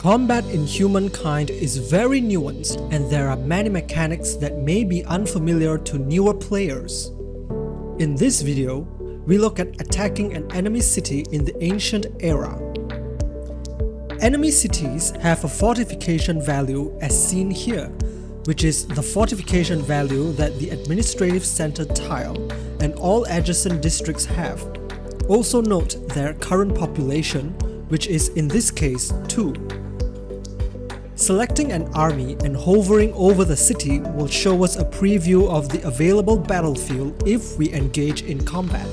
Combat in Humankind is very nuanced, and there are many mechanics that may be unfamiliar to newer players. In this video, we look at attacking an enemy city in the ancient era. Enemy cities have a fortification value as seen here, which is the fortification value that the administrative center tile and all adjacent districts have. Also note their current population, which is in this case 2. Selecting an army and hovering over the city will show us a preview of the available battlefield if we engage in combat.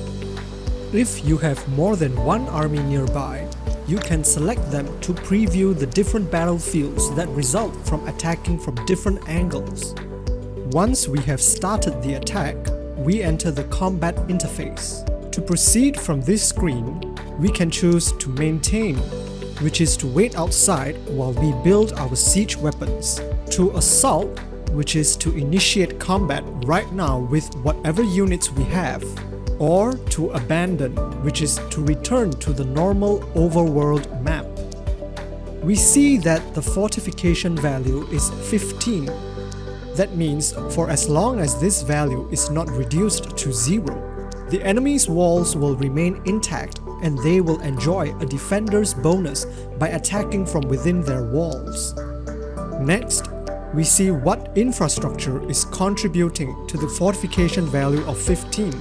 If you have more than one army nearby, you can select them to preview the different battlefields that result from attacking from different angles. Once we have started the attack, we enter the combat interface. To proceed from this screen, we can choose to maintain, which is to wait outside while we build our siege weapons, to assault, which is to initiate combat right now with whatever units we have, or to abandon, which is to return to the normal overworld map. We see that the fortification value is 15. That means for as long as this value is not reduced to 0, the enemy's walls will remain intact and they will enjoy a defender's bonus by attacking from within their walls. Next, we see what infrastructure is contributing to the fortification value of 15.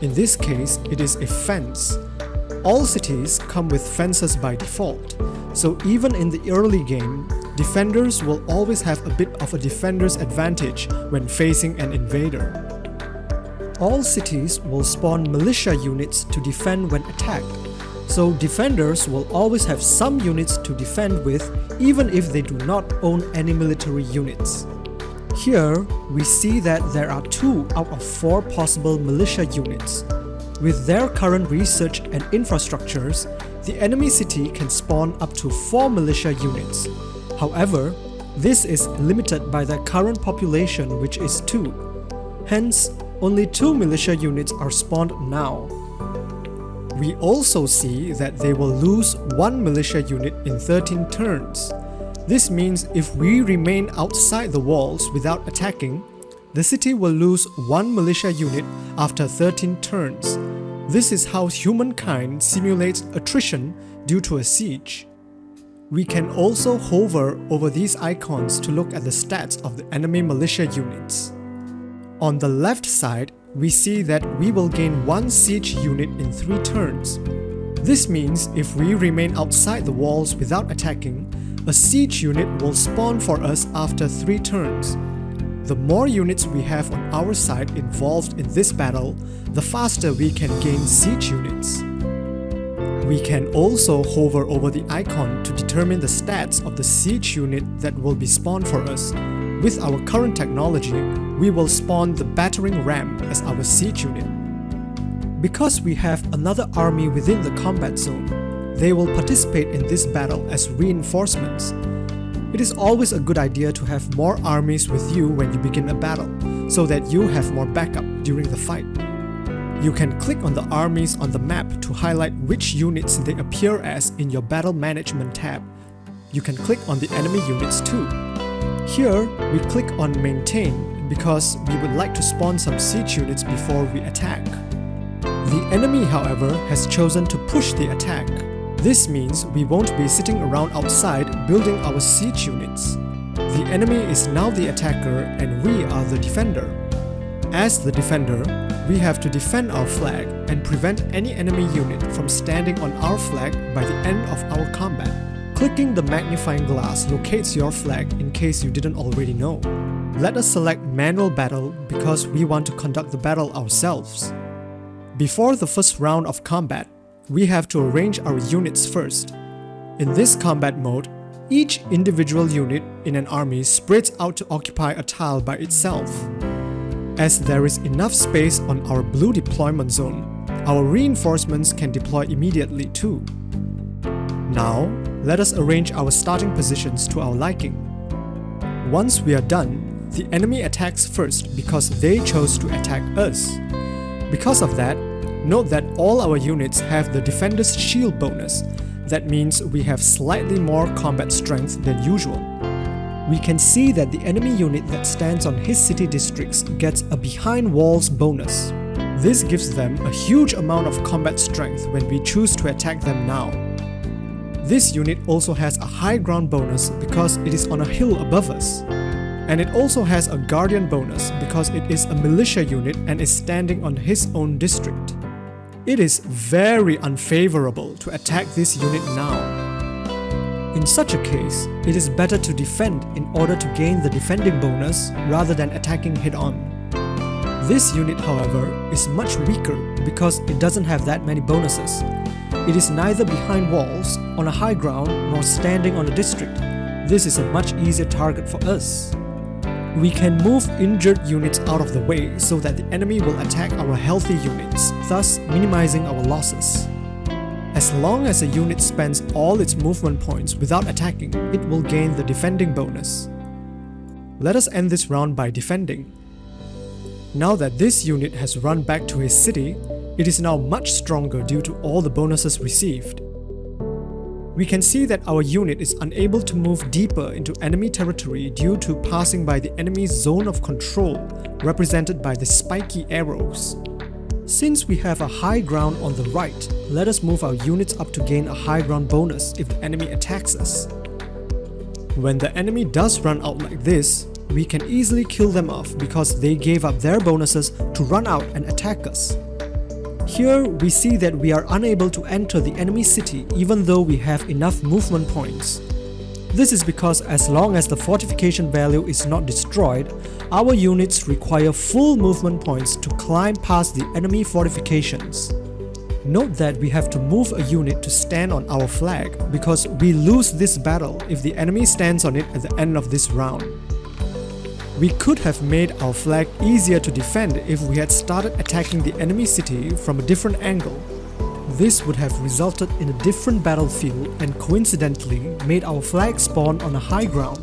In this case, it is a fence. All cities come with fences by default, so even in the early game, defenders will always have a bit of a defender's advantage when facing an invader. All cities will spawn militia units to defend when attacked, so defenders will always have some units to defend with even if they do not own any military units. Here, we see that there are 2 out of 4 possible militia units. With their current research and infrastructures, the enemy city can spawn up to 4 militia units. However, this is limited by their current population, which is 2. Hence, only 2 militia units are spawned now. We also see that they will lose 1 militia unit in 13 turns. This means if we remain outside the walls without attacking, the city will lose 1 militia unit after 13 turns. This is how Humankind simulates attrition due to a siege. We can also hover over these icons to look at the stats of the enemy militia units. On the left side, we see that we will gain 1 siege unit in 3 turns. This means if we remain outside the walls without attacking, a siege unit will spawn for us after 3 turns. The more units we have on our side involved in this battle, the faster we can gain siege units. We can also hover over the icon to determine the stats of the siege unit that will be spawned for us. With our current technology, we will spawn the battering ram as our siege unit. Because we have another army within the combat zone, they will participate in this battle as reinforcements. It is always a good idea to have more armies with you when you begin a battle, so that you have more backup during the fight. You can click on the armies on the map to highlight which units they appear as in your Battle Management tab. You can click on the enemy units too. Here, we click on Maintain because we would like to spawn some siege units before we attack. The enemy, however, has chosen to push the attack. This means we won't be sitting around outside building our siege units. The enemy is now the attacker and we are the defender. As the defender, we have to defend our flag and prevent any enemy unit from standing on our flag by the end of our combat. Clicking the magnifying glass locates your flag in case you didn't already know. Let us select Manual Battle because we want to conduct the battle ourselves. Before the first round of combat, we have to arrange our units first. In this combat mode, each individual unit in an army spreads out to occupy a tile by itself. As there is enough space on our blue deployment zone, our reinforcements can deploy immediately too. Now, let us arrange our starting positions to our liking. Once we are done, the enemy attacks first because they chose to attack us. Because of that, note that all our units have the Defender's Shield bonus. That means we have slightly more combat strength than usual. We can see that the enemy unit that stands on his city districts gets a behind walls bonus. This gives them a huge amount of combat strength when we choose to attack them now. This unit also has a high ground bonus because it is on a hill above us. And it also has a guardian bonus because it is a militia unit and is standing on his own district. It is very unfavorable to attack this unit now. In such a case, it is better to defend in order to gain the defending bonus rather than attacking head-on. This unit, however, is much weaker because it doesn't have that many bonuses. It is neither behind walls, on a high ground, nor standing on a district. This is a much easier target for us. We can move injured units out of the way so that the enemy will attack our healthy units, thus minimizing our losses. As long as a unit spends all its movement points without attacking, it will gain the defending bonus. Let us end this round by defending. Now that this unit has run back to his city, it is now much stronger due to all the bonuses received. We can see that our unit is unable to move deeper into enemy territory due to passing by the enemy's zone of control, represented by the spiky arrows. Since we have a high ground on the right, let us move our units up to gain a high ground bonus if the enemy attacks us. When the enemy does run out like this, we can easily kill them off because they gave up their bonuses to run out and attack us. Here we see that we are unable to enter the enemy city even though we have enough movement points. This is because as long as the fortification value is not destroyed, our units require full movement points to climb past the enemy fortifications. Note that we have to move a unit to stand on our flag because we lose this battle if the enemy stands on it at the end of this round. We could have made our flag easier to defend if we had started attacking the enemy city from a different angle. This would have resulted in a different battlefield and coincidentally made our flag spawn on a high ground.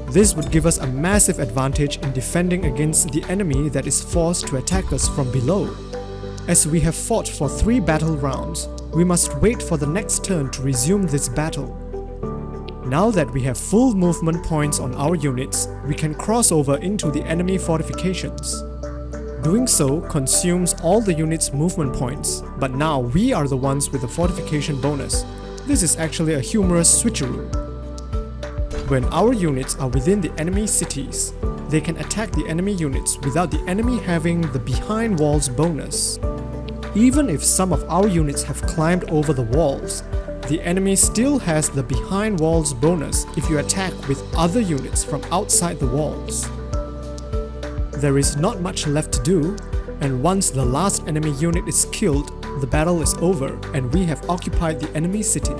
This would give us a massive advantage in defending against the enemy that is forced to attack us from below. As we have fought for 3 battle rounds, we must wait for the next turn to resume this battle. Now that we have full movement points on our units, we can cross over into the enemy fortifications. Doing so consumes all the units' movement points, but now we are the ones with the fortification bonus. This is actually a humorous switcheroo. When our units are within the enemy cities, they can attack the enemy units without the enemy having the behind walls bonus. Even if some of our units have climbed over the walls, the enemy still has the behind walls bonus if you attack with other units from outside the walls. There is not much left to do, and once the last enemy unit is killed, the battle is over and we have occupied the enemy city.